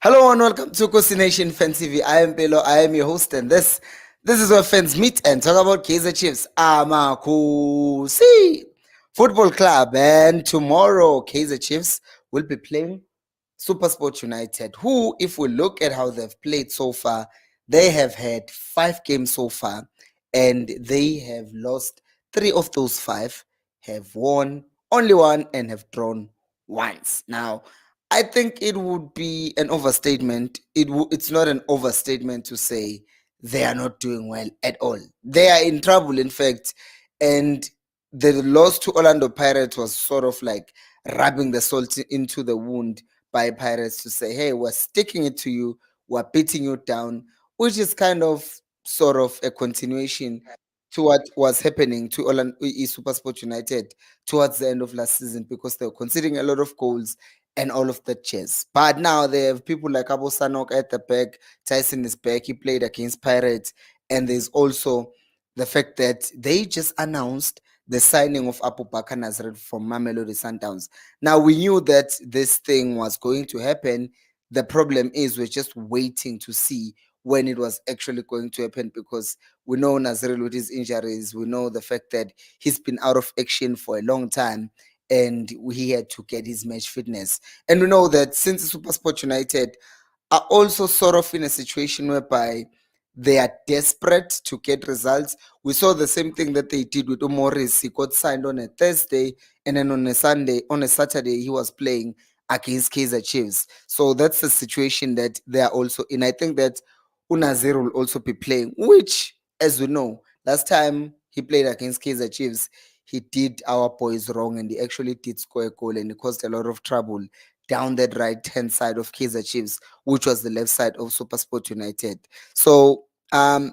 Hello and welcome to Kosi Nation Fan TV. I am Pelo. I am your host, and this is where fans meet and talk about Kaizer Chiefs. Amakhosi Football Club, and tomorrow Kaizer Chiefs will be playing Supersport United. Who, if we look at how they've played so far, they have had 5 games so far, and they have lost 3 of those 5, have won only one, and have drawn once. Now, I think it would be an overstatement. It's not an overstatement to say they are not doing well at all. They are in trouble, in fact, and the loss to Orlando Pirates was sort of like rubbing the salt into the wound by Pirates to say, hey, we're sticking it to you, we're beating you down, which is kind of sort of a continuation to what was happening to Orlando Supersport United towards the end of last season because they were conceding a lot of goals and all of that jazz. But now they have people like Abu Sanok at the back, Tyson is back, he played against Pirates, and there's also the fact that they just announced the signing of Abu Bakar Nazred from Mamelodi Sundowns. Now we knew that this thing was going to happen. The problem is we're just waiting to see when it was actually going to happen because we know Nazrel with his injuries. We know the fact that he's been out of action for a long time and he had to get his match fitness. And we know that since Supersport United are also sort of in a situation whereby they are desperate to get results. We saw the same thing that they did with Morris. He got signed on a Thursday, and then on a Saturday, he was playing against Kaizer Chiefs. So that's the situation that they are also in. I think that Unazir will also be playing, which, as we know, last time he played against Kaizer Chiefs, he did our boys wrong and he actually did score a goal and he caused a lot of trouble down that right hand side of Kaizer Chiefs, which was the left side of Supersport United. So I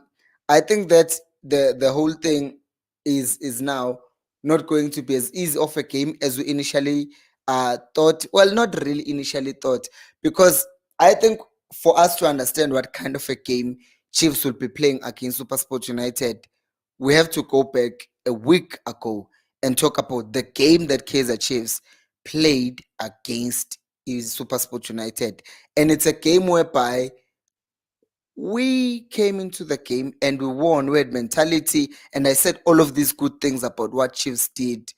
think that the whole thing is now not going to be as easy of a game as we initially thought. Well, not really initially thought, because I think for us to understand what kind of a game Chiefs will be playing against Supersport United, we have to go back a week ago and talk about the game that Kaizer Chiefs played against is Supersport United. And it's a game whereby we came into the game and we won. We had mentality, and I said all of these good things about what Chiefs did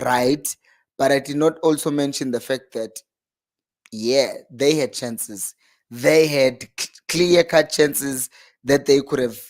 right. But I did not also mention the fact that yeah, they had chances. They had clear cut chances that they could have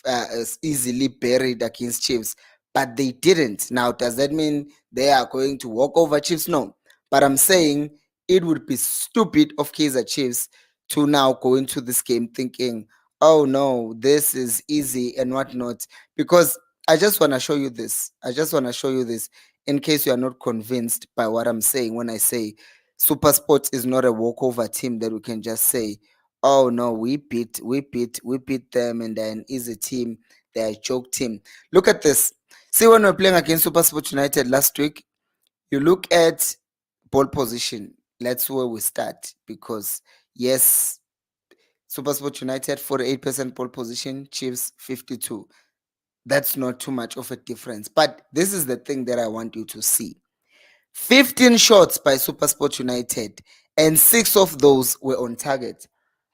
easily buried against Chiefs, but they didn't. Now, does that mean they are going to walk over Chiefs? No. But I'm saying it would be stupid of Kaizer Chiefs to now go into this game thinking, oh no, this is easy and whatnot. Because I just want to show you this. I just want to show you this in case you are not convinced by what I'm saying when I say Supersport is not a walkover team that we can just say, oh no, we beat them and they're an easy team, they're a joke team. Look at this. See, when we're playing against Supersport United last week, you look at ball position. That's where we start because yes, Supersport United 48% ball position, Chiefs 52. That's not too much of a difference. But this is the thing that I want you to see. 15 shots by Supersport United, and 6 of those were on target.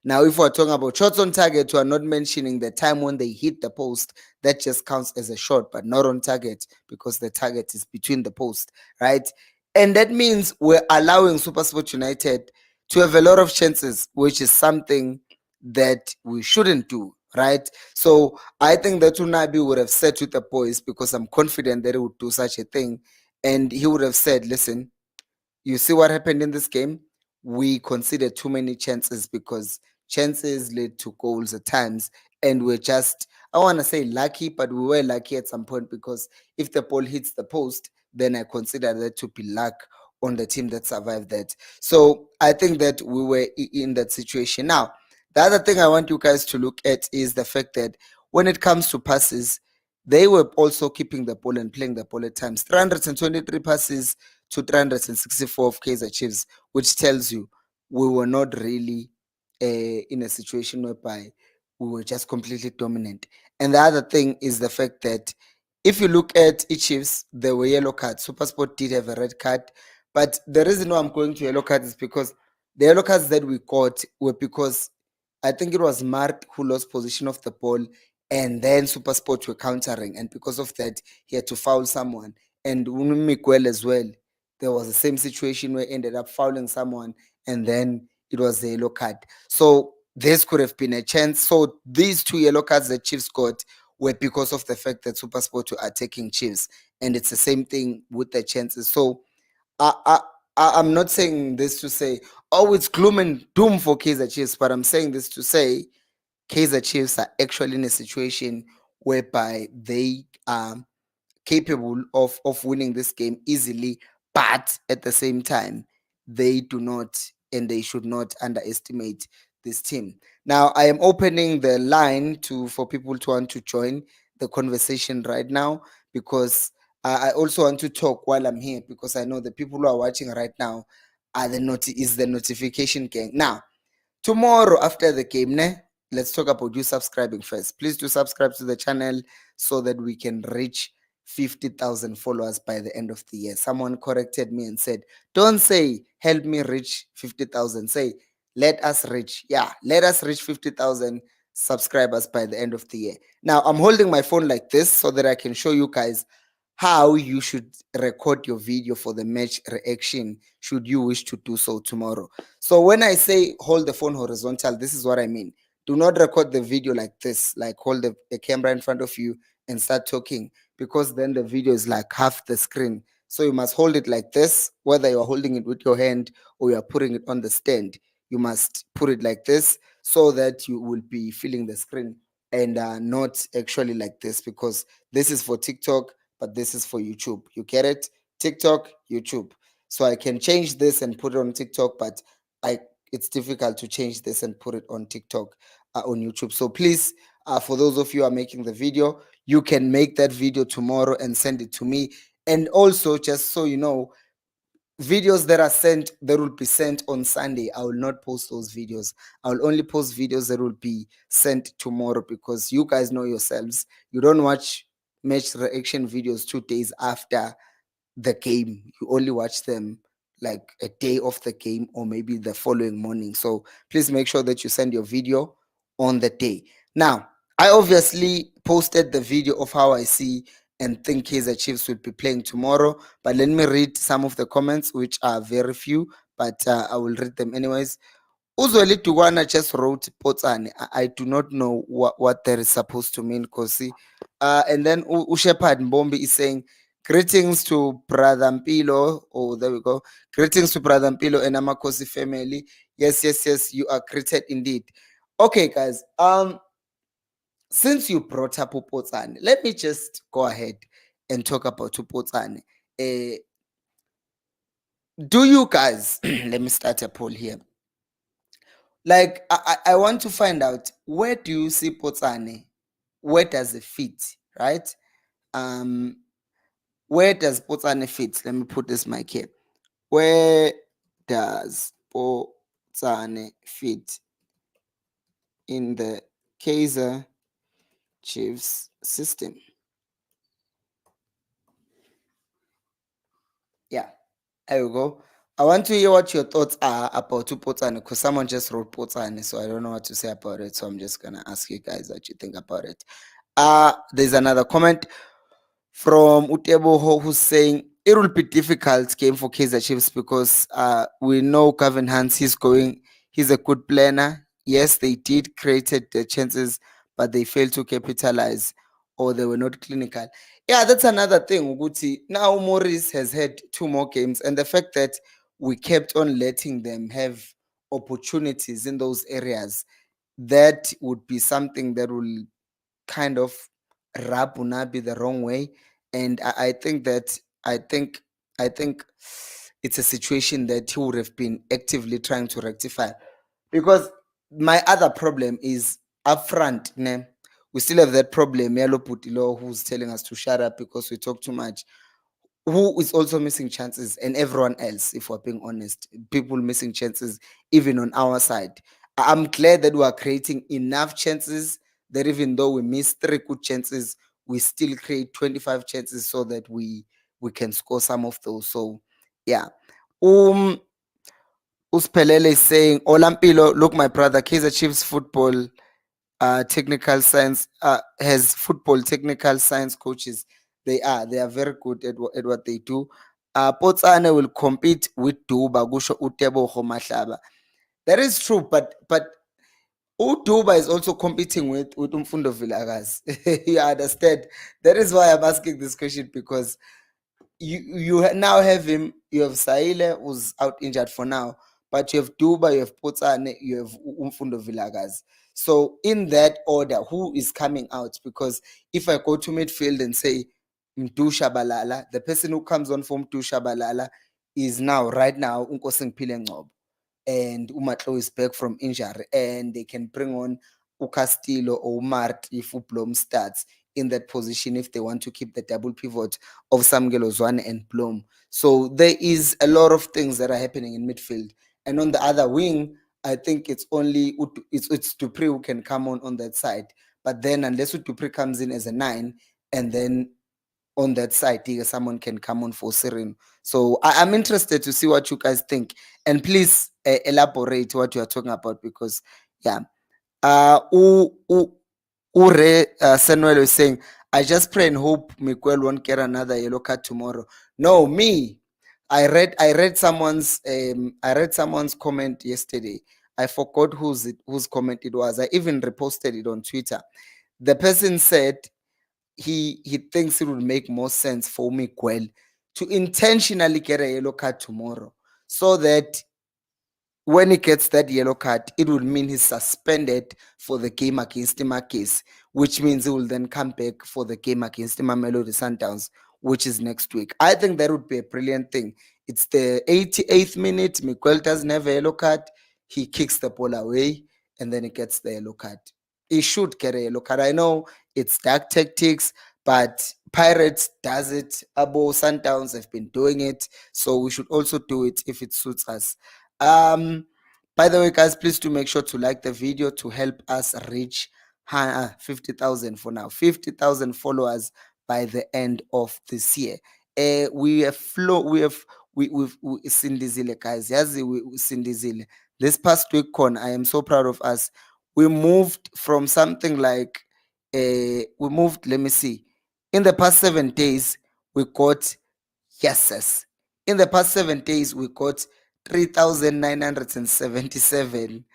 Now, if we're talking about shots on target, we are not mentioning the time when they hit the post. That just counts as a shot, but not on target because the target is between the post, right? And that means we're allowing Supersport United to have a lot of chances, which is something that we shouldn't do, right? So I think that Unabi would have said to the boys, because I'm confident that he would do such a thing, and he would have said, listen, you see what happened in this game? We conceded too many chances because chances lead to goals at times. And we're just, I want to say lucky, but we were lucky at some point because if the ball hits the post, then I consider that to be luck on the team that survived that. So I think that we were in that situation. Now, the other thing I want you guys to look at is the fact that when it comes to passes, they were also keeping the ball and playing the ball at times. 323 passes to 364 of Kaizer Chiefs, which tells you we were not really in a situation whereby we were just completely dominant. And the other thing is the fact that if you look at Chiefs, there were yellow cards. Supersport did have a red card, but the reason why I'm going to yellow cards is because the yellow cards that we got were because I think it was Mart who lost position of the ball, and then Supersport were countering, and because of that, he had to foul someone. And Miguel as well, there was the same situation where he ended up fouling someone, and then it was a yellow card. So this could have been a chance. So these two yellow cards that Chiefs got were because of the fact that Supersport were attacking Chiefs, and it's the same thing with the chances. So I, I, I'm not saying this to say, oh, it's gloom and doom for Kaizer Chiefs, but I'm saying this to say Kaizer Chiefs are actually in a situation whereby they are capable of winning this game easily, but at the same time, they do not and they should not underestimate this team. Now, I am opening the line to for people to want to join the conversation right now because I also want to talk while I'm here because I know the people who are watching right now are is the notification gang. Now, tomorrow after the game, let's talk about you subscribing first. Please do subscribe to the channel so that we can reach 50,000 followers by the end of the year. Someone corrected me and said, don't say help me reach 50,000. Say let us reach. Yeah, let us reach 50,000 subscribers by the end of the year. Now I'm holding my phone like this so that I can show you guys how you should record your video for the match reaction should you wish to do so tomorrow. So when I say hold the phone horizontal, this is what I mean. Do not record the video like this, like hold the camera in front of you and start talking, because then the video is like half the screen. So you must hold it like this, whether you're holding it with your hand or you're putting it on the stand. You must put it like this so that you will be feeling the screen and not actually like this, because this is for TikTok, but this is for YouTube. You get it? TikTok, YouTube. So I can change this and put it on TikTok, but I it's difficult to change this and put it on TikTok on YouTube. So please, for those of you who are making the video, you can make that video tomorrow and send it to me. And also, just so you know, videos that are sent that will be sent on Sunday, I will not post those videos. I will only post videos that will be sent tomorrow, because you guys know yourselves. You don't watch match reaction videos 2 days after the game. You only watch them like a day of the game or maybe the following morning. So please make sure that you send your video on the day. Now, I obviously posted the video of how I see and think Kaizer Chiefs will be playing tomorrow, but let me read some of the comments, which are very few, but I will read them anyways. Uzweli Dugwana just wrote Potsane. I do not know what that is supposed to mean, Kosi. And then Ushepard Mbombi is saying, greetings to Brother Mpilo. Oh, there we go. Greetings to Brother Mpilo and Amakhosi family. Yes, yes, yes, you are greeted indeed. Okay, guys. Since you brought up Upotsane, let me just go ahead and talk about Upotsane. Do you guys, let me start a poll here. Like, I want to find out, where do you see Potsane? Where does it fit, right? Where does Potsane fit? Let me put this mic here. Where does Potsane fit in the Kaizer Chiefs system? Yeah, there we go. I want to hear what your thoughts are about Potsane, because someone just wrote Potsane, so I don't know what to say about it. So I'm just gonna ask you guys what you think about it. There's another comment from Utebo who's saying it will be difficult game for Kaizer Chiefs because we know Gavin Hans, he's a good planner. Yes, they did created the chances, but they failed to capitalize, or they were not clinical. Yeah, that's another thing, Uguti. Now Morris has had 2 more games, and the fact that we kept on letting them have opportunities in those areas, that would be something that will kind of rub Unabi the wrong way. And I think that I think it's a situation that he would have been actively trying to rectify. Because my other problem is up front, ne, we still have that problem, Yellow Putilo, who's telling us to shut up because we talk too much, who is also missing chances, and everyone else, if we're being honest, people missing chances even on our side. I'm glad that we are creating enough chances that even though we miss 3 good chances, we still create 25 chances so that we can score some of those. So yeah. Uspelele is saying, Olampilo, look, my brother, Kaizer Chiefs football technical science has football technical science coaches. They are very good at what they do. Potsane will compete with Duba, Gusho Uteboho Mahlaba. That is true, but Uduba is also competing with Umfundo Vilagazi. You understand? That is why I'm asking this question, because you now have him. You have Saile, who's out injured for now, but you have Duba, you have Potsane, you have Umfundo Vilagazi. So in that order, who is coming out? Because if I go to midfield and say Mdu Shabalala, the person who comes on from Mdu Shabalala is now right now Unkosing Ngcobo, and Umatlo is back from injury, and they can bring on Castillo or Mart if Blom starts in that position if they want to keep the double pivot of Samgelo Zwane and Blom. So there is a lot of things that are happening in midfield. And on the other wing, I think it's only it's Dupree who can come on that side. But then unless Dupree comes in as a 9, and then on that side, someone can come on for Sereno. So I'm interested to see what you guys think, and please elaborate what you are talking about, because yeah, Ure Samuel is saying, I just pray and hope Miguel won't get another yellow card tomorrow. No, me. I read someone's comment yesterday. I forgot whose comment it was. I even reposted it on Twitter. The person said he thinks it would make more sense for Miguel to intentionally get a yellow card tomorrow, so that when he gets that yellow card, it will mean he's suspended for the game against Imakis, which means he will then come back for the game against Mamelodi Sundowns, which is next week. I think that would be a brilliant thing. It's the 88th minute. Miguel doesn't have a yellow card. He kicks the ball away, and then he gets the yellow card. He should get a yellow card. I know it's dark tactics, but Pirates does it. Abo Sundowns have been doing it, so we should also do it if it suits us. By the way, guys, please do make sure to like the video to help us reach 50,000 for now. 50,000 followers by the end of this year. We have we've Sindizile, guys. Yes, we Sindizile. This past week, I am so proud of us. We moved from something like we moved, let me see. In the past 7 days, we got yeses. In the past 7 days, we got 3,977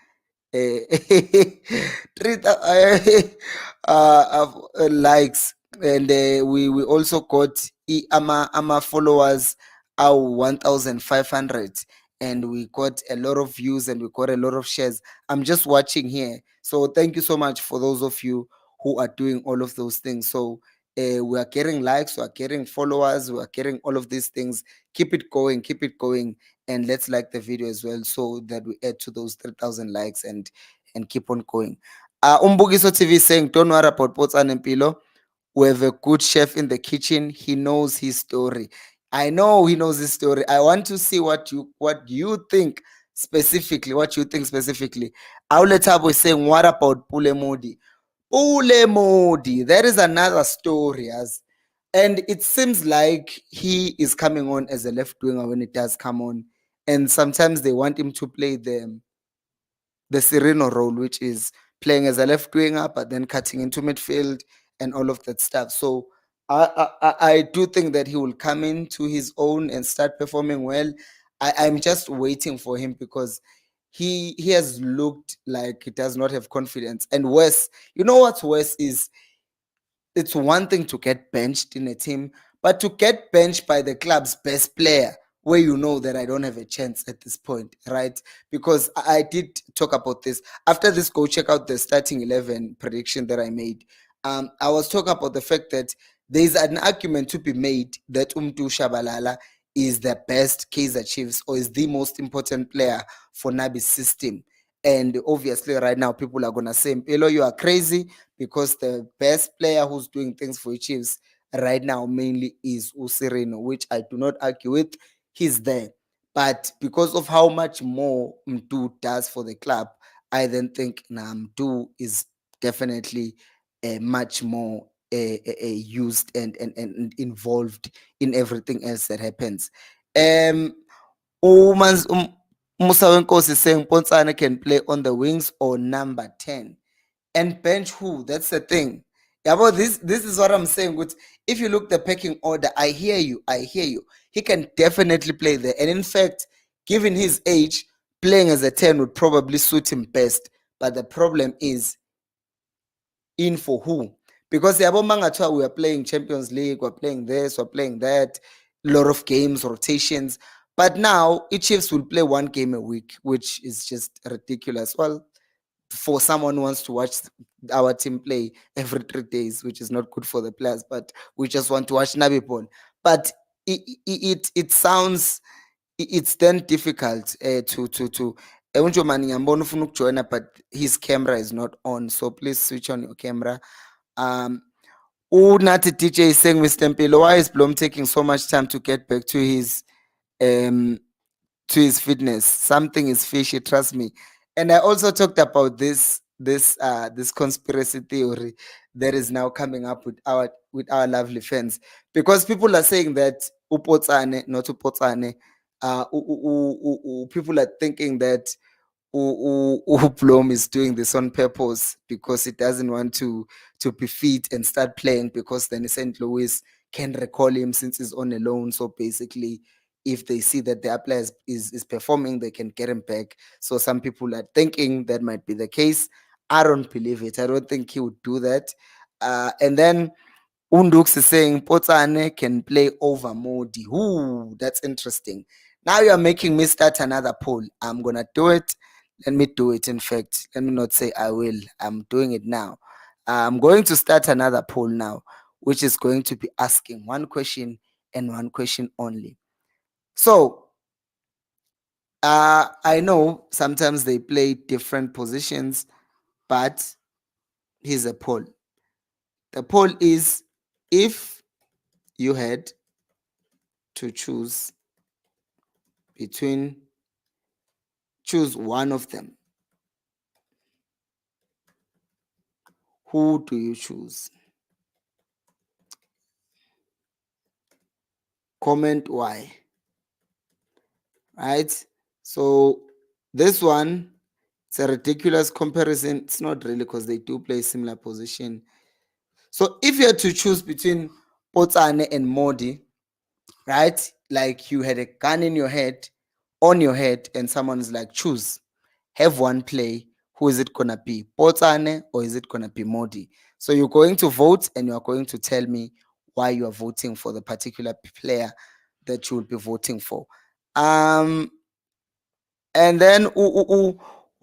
likes, and we also got ama followers our 1,500, and we got a lot of views and we got a lot of shares. I'm just watching here, so thank you so much for those of you who are doing all of those things. So we are getting likes, we are getting followers, we are getting all of these things. Keep it going, keep it going, and let's like the video as well, so that we add to those 3,000 likes and keep on going. Umbugiso TV is saying, don't worry about Potsdam and Pilo. We have a good chef in the kitchen. He knows his story. I know he knows his story. I want to see what you think specifically. What you think specifically. Auletabo is saying, what about Pule Modi? Pule Modi, there is another story, as and it seems like he is coming on as a left winger when it does come on, and sometimes they want him to play the Sereno role, which is playing as a left winger, but then cutting into midfield and all of that stuff. So I do think that he will come into his own and start performing well. I'm just waiting for him, because he has looked like he does not have confidence. And worse, you know what's worse is, it's one thing to get benched in a team, but to get benched by the club's best player, where you know that I don't have a chance at this point, right? Because I did talk about this. After this, go check out the starting 11 prediction that I made. I was talking about the fact that there's an argument to be made that Umtu Shabalala is the best Kaizer Chiefs, or is the most important player for Nabi's system. And obviously, right now, people are going to say, Mpelo, you are crazy, because the best player who's doing things for Chiefs right now mainly is Usirino, which I do not argue with. He's there. But because of how much more Mdu does for the club, I then think Mdu is definitely much more used and involved in everything else that happens. Um, Musa Wenkosi is saying Ponsane can play on the wings or number 10. And bench who? That's the thing. Yeah, but this is what I'm saying. With if you look the pecking order, I hear you. I hear you. He can definitely play there. And in fact, given his age, playing as a 10 would probably suit him best. But the problem is in for who? Because the Mangatwa, we are playing Champions League, we're playing this, we're playing that, lot of games, rotations. But now each Chiefs will play one game a week, which is just ridiculous. Well, for someone who wants to watch our team play every 3 days, which is not good for the players, but we just want to watch Nabi Paul. But it sounds it's then difficult to Unjomani ngiyambona ufuna ukujoina, but his camera is not on, so please switch on your camera. um Unathi DJ is saying, Mr. Mpilo, why is Blom taking so much time to get back um to his fitness? Something is fishy, trust me. And I also talked about this conspiracy theory that is now coming up with our lovely fans, because people are saying that Upotsane, not Upotsane, people are thinking that Blom is doing this on purpose because he doesn't want to be fit and start playing, because then St. Louis can recall him since he's on a loan. So basically, if they see that the player is performing, they can get him back. So some people are thinking that might be the case. I don't believe it. I don't think he would do that. And then Undux is saying Potsane can play over Modi. Ooh, that's interesting. Now you're making me start another poll. I'm gonna do it. Let me do it. In fact, let me not say I will. I'm doing it now. I'm going to start another poll now, which is going to be asking one question and one question only. So I know sometimes they play different positions, but here's a poll. The poll is, if you had to choose one of them, who do you choose? Comment why. Right? So this one, it's a ridiculous comparison. It's not really, because they do play similar position. So if you had to choose between Potsane and Modi, right? Like you had a gun in your head, on your head, and someone's like, choose, have one play. Who is it gonna be, Potsane or is it gonna be Modi? So you're going to vote, and you are going to tell me why you are voting for the particular player that you will be voting for. And then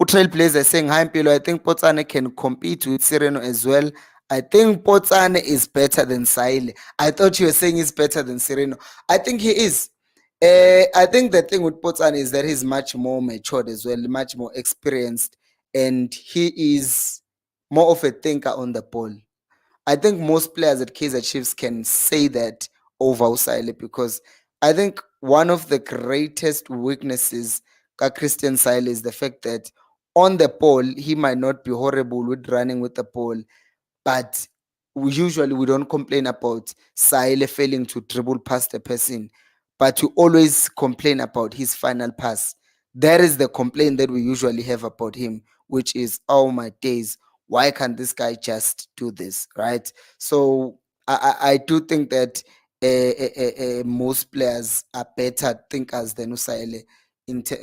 Trailblazer saying, hi Mpilo, I think Potsane can compete with Sereno as well. I think Potsane is better than Saile. I thought you were saying he's better than Sereno. I think he is. I think the thing with Potsane is that he's much more matured as well, much more experienced, and he is more of a thinker on the ball. I think most players at Kaizer Chiefs can say that over Usile, because I think one of the greatest weaknesses of Christian Sile is the fact that on the ball, he might not be horrible with running with the ball, but we don't complain about Sile failing to dribble past the person, but we always complain about his final pass. That is the complaint that we usually have about him, which is, oh my days, why can't this guy just do this, right? So I do think that most players are better thinkers than Usaile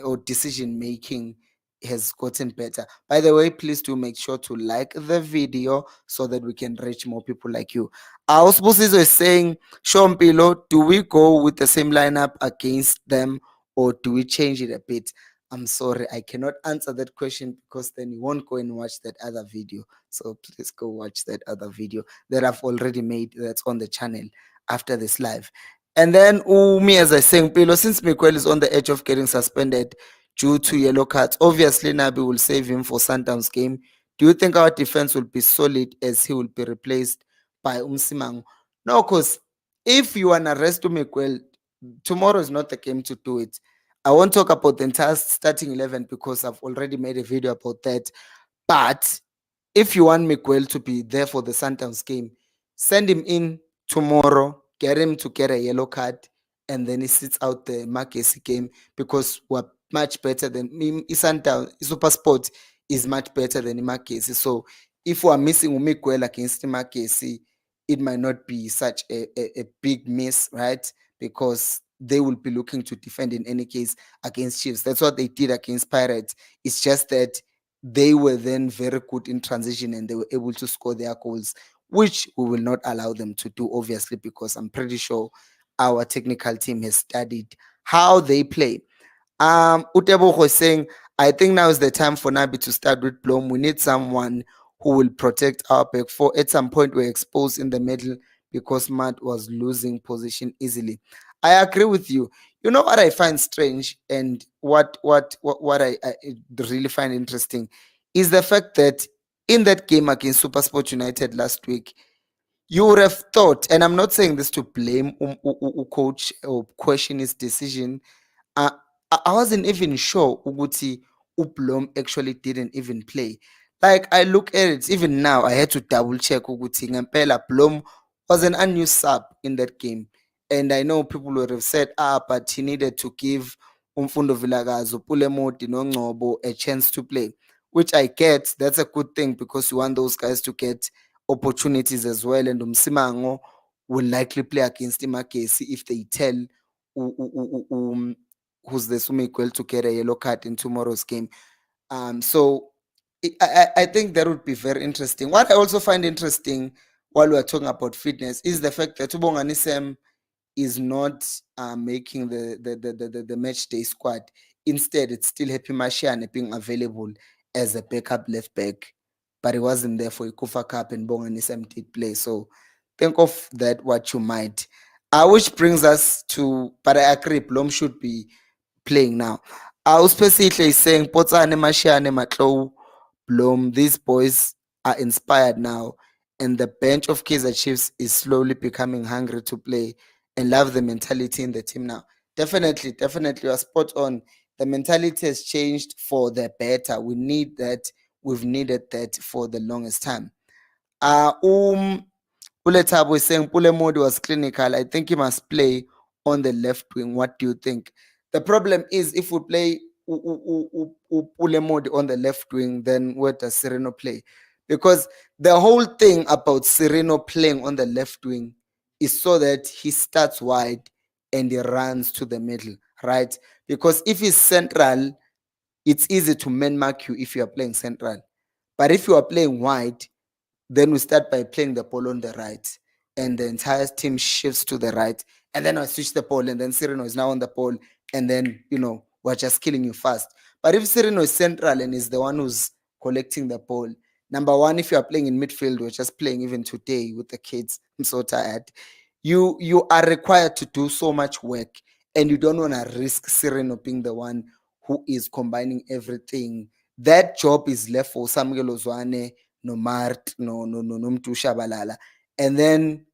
or decision making has gotten better. By the way, please do make sure to like the video so that we can reach more people like you. Our Spusizo is saying, Shompilo, do we go with the same lineup against them, or do we change it a bit? I'm sorry, I cannot answer that question, because then you won't go and watch that other video. So please go watch that other video that I've already made, that's on the channel after this live. And then me, as I saying, Pilo, since Miquel is on the edge of getting suspended due to yellow cards, obviously Nabi will save him for Sundowns game. Do you think our defense will be solid as he will be replaced by Umsimang? No, because if you want to arrest Miquel, tomorrow is not the game to do it. I won't talk about the entire starting 11 because I've already made a video about that. But if you want Miguel to be there for the Sundowns game, send him in tomorrow, get him to get a yellow card, and then he sits out the Makesi game, because we're much better than Isandown. Supersport is much better than Amakhosi. So if we are missing Miguel against Amakhosi, it might not be such a big miss, right? Because they will be looking to defend in any case against Chiefs. That's what they did against Pirates. It's just that they were then very good in transition and they were able to score their goals, which we will not allow them to do, obviously, because I'm pretty sure our technical team has studied how they play. Utebogo was saying, I think now is the time for Nabi to start with Blom. We need someone who will protect our back four. At some point, we're exposed in the middle because Matt was losing position easily. I agree with you. You know what I find strange and what I really find interesting is the fact that in that game against Supersport United last week, you would have thought, and I'm not saying this to blame coach or question his decision. uh, I wasn't even sure Uguti Ublom actually didn't even play. Like I look at it, even now I had to double check Uguti Ngampela Blom was an unused sub in that game. And I know people would have said, but he needed to give Umfundo Vilagazo, Pulemoti, Nongcobo a chance to play. Which I get, that's a good thing because you want those guys to get opportunities as well. And Umsimango will likely play against Imakesi if they tell who's the Sumikuel to get a yellow card in tomorrow's game. So I think that would be very interesting. What I also find interesting while we're talking about fitness is the fact that Ubongani Sam is not making the match day squad. Instead, it's still Happy Mashiane being available as a backup left back, but he wasn't there for Ikufa Cup and Bongani Sam did play. So think of that what you might. Which brings us to, but I agree, Blom should be playing now. Uspesihle is saying, Potsane, Mashiane, Matlow, Blom, these boys are inspired now, and the bench of Kaizer Chiefs is slowly becoming hungry to play and love the mentality in the team now. Definitely, definitely, you're spot on. The mentality has changed for the better. We need that. We've needed that for the longest time. Uh, um, Uletabo is saying Pule Modi was clinical. I think he must play on the left wing. What do you think? The problem is if we play Pule Modi on the left wing, then where does Sereno play? Because the whole thing about Sereno playing on the left wing is so that he starts wide and he runs to the middle, right? Because if he's central, it's easy to man mark you if you are playing central. But if you are playing wide, then we start by playing the ball on the right, and the entire team shifts to the right. And then I switch the ball, and then Sereno is now on the ball, and then we're just killing you fast. But if Sereno is central and is the one who's collecting the ball, number one, if you are playing in midfield, we're just playing even today with the kids. I'm so tired. You are required to do so much work, and you don't want to risk Sereno being the one who is combining everything. That job is left for Samuel Ozwane, no Mart, no Mtu Shabalala. And then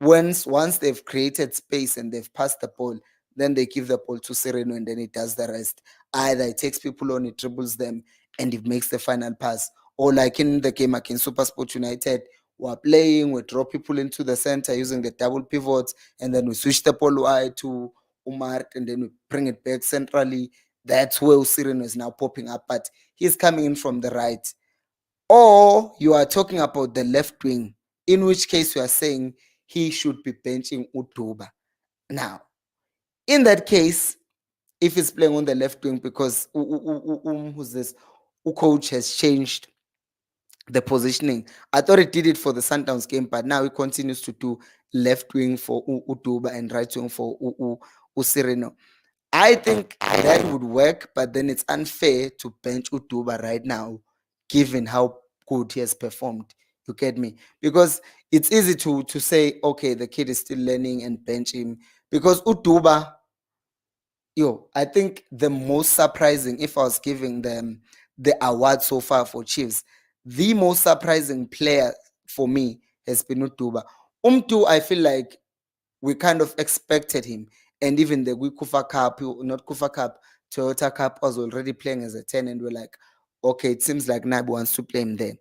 once they've created space and they've passed the ball, then they give the ball to Sereno and then he does the rest. Either it takes people on, it dribbles them, and it makes the final pass. Or like in the game against Supersport United, we're playing, we draw people into the center using the double pivots, and then we switch the ball wide to Umar, and then we bring it back centrally. That's where Sereno is now popping up, but he's coming in from the right. Or you are talking about the left wing, in which case you are saying he should be benching Uduba. Now, in that case, if he's playing on the left wing, because who's this? Coach has changed the positioning. I thought he did it for the Sundowns game, but now he continues to do left wing for Uduba and right wing for Usireno. I think that would work, but then it's unfair to bench Uduba right now, given how good he has performed. You get me? Because it's easy to say, okay, the kid is still learning and bench him. Because Uduba, I think the most surprising, if I was giving them the award so far for Chiefs, the most surprising player for me has been Uduba. I feel like we kind of expected him. And even the Kufa Cup, not Kufa Cup, Toyota Cup was already playing as a 10, and we're like, okay, it seems like Nabi wants to play him there.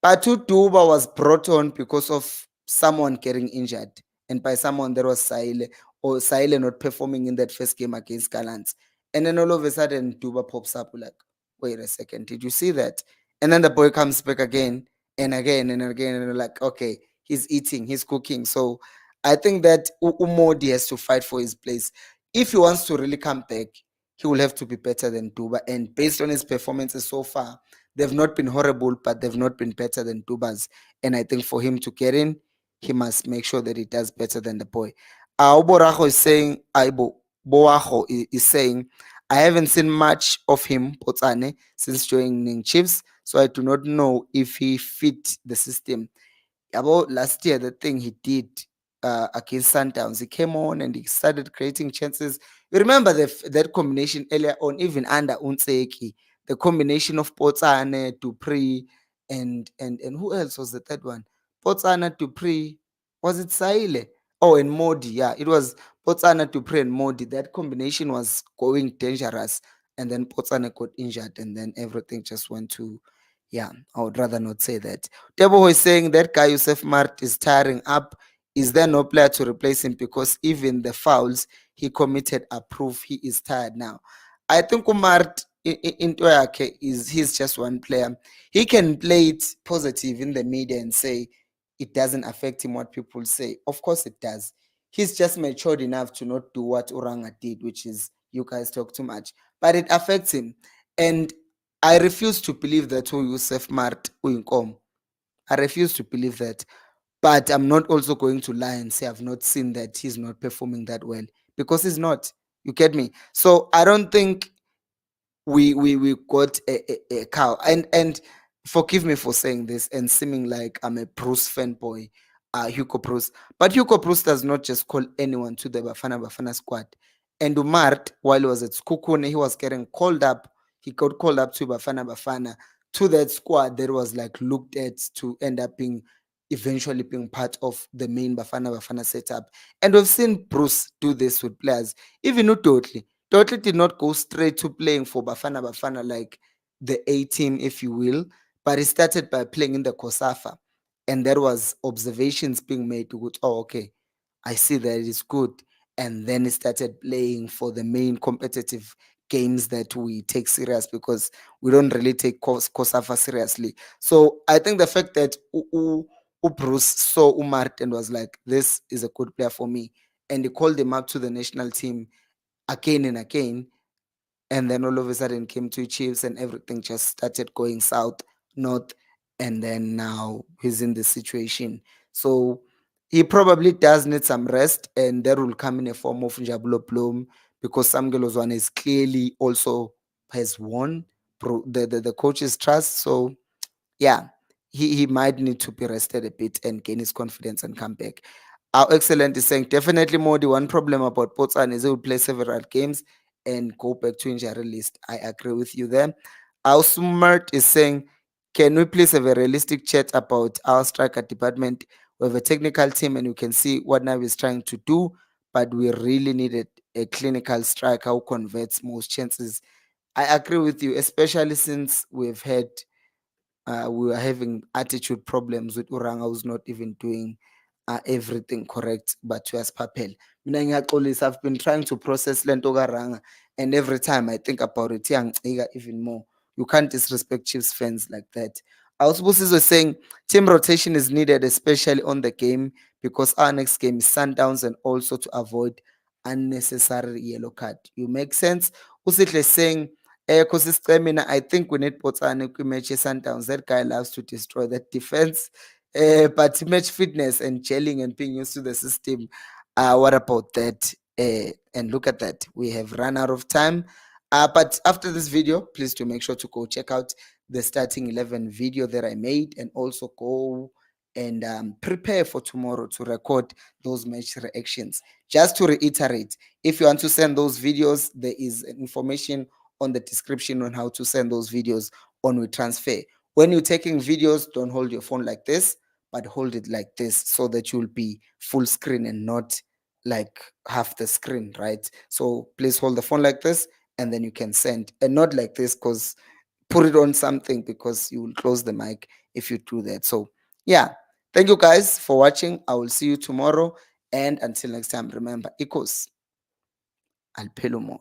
But Duba was brought on because of someone getting injured. And by someone, there was Saile, or Saile not performing in that first game against Gallants. And then all of a sudden, Duba pops up like, wait a second, did you see that? And then the boy comes back again and again and again, and you're like, okay, he's eating, he's cooking. So I think that Umodi has to fight for his place. If he wants to really come back, he will have to be better than Duba. And based on his performances so far, they've not been horrible, but they've not been better than Duba's. And I think for him to get in, he must make sure that he does better than the boy. Oborajo is saying, Aibo Boajo is saying, I haven't seen much of him, Potsane, since joining Chiefs, so I do not know if he fit the system. About last year, the thing he did against Sundowns, he came on and he started creating chances. You remember that combination earlier on, even under Unseki, the combination of Potsane, Dupree, and who else was the third one? Potsane, Dupree, was it Saile? Oh, and Modi, yeah, it was Potsane, Dupree, and Modi. That combination was going dangerous, and then Potsane got injured, and then everything just went to, yeah, I would rather not say that. Tebo is saying that guy Yusuf Mart is tiring up. Is there no player to replace him? Because even the fouls he committed are proof he is tired now. I think Umart into is he's just one player. He can play it positive in the media and say it doesn't affect him what people say. Of course it does. He's just matured enough to not do what Uranga did, which is you guys talk too much. But it affects him. And I refuse to believe that Yusuf Mart Uyinkom. I refuse to believe that. But I'm not also going to lie and say I've not seen that he's not performing that well because he's not. You get me? So I don't think we got a cow. And forgive me for saying this and seeming like I'm a Bruce fanboy, Hugo Bruce. But Hugo Bruce does not just call anyone to the Bafana squad. And Umart, while he was at Skukune, he was getting called up. He got called up to Bafana to that squad that was like looked at to end up being eventually being part of the main Bafana setup. And we've seen Bruce do this with players, even Utotli. Totally did not go straight to playing for Bafana like the A team, if you will, but he started by playing in the Kosafa. And there was observations being made to go, oh, okay, I see that it's good. And then he started playing for the main competitive games that we take serious because we don't really take Kosafa seriously. So I think the fact that Bruce saw Umart and was like, this is a good player for me. And he called him up to the national team again and again. And then all of a sudden came to Chiefs and everything just started going south, north. And then now he's in this situation. So he probably does need some rest, and that will come in a form of Njabulo Bloom because Sam Gelozwane is clearly also has won the coach's trust. So yeah, he might need to be rested a bit and gain his confidence and come back. Our excellent is saying definitely more. The one problem about Potsan is he will play several games and go back to injury list. I agree with you there. Our smart is saying, can we please have a realistic chat about our striker department? We have a technical team and you can see what now is trying to do, but we really needed a clinical striker who converts most chances. I agree with you, especially since we've had we were having attitude problems with Uranga, who's not even doing everything correct, but to us papel. Mina ngiyaxolisa, I've been trying to process lento karanga, and every time I think about it, iyangicika even more. You can't disrespect Chiefs fans like that. Ausbusis was saying team rotation is needed, especially on the game, because our next game is Sundowns, and also to avoid unnecessary yellow card. You make sense. Usihle saying because this stamina, I think we need Potsane match Sundowns. That guy loves to destroy that defense. But match fitness and gelling and being used to the system. What about that? And look at that. We have run out of time. But after this video, please do make sure to go check out the starting 11 video that I made, and also go and prepare for tomorrow to record those match reactions. Just to reiterate, if you want to send those videos, there is information on the description on how to send those videos on WeTransfer. When you're taking videos, don't hold your phone like this, but hold it like this so that you'll be full screen and not like half the screen, right? So please hold the phone like this and then you can send, and not like this, because put it on something, because you will close the mic if you do that. So yeah, thank you guys for watching. I will see you tomorrow, and until next time, remember, equals al pelumo.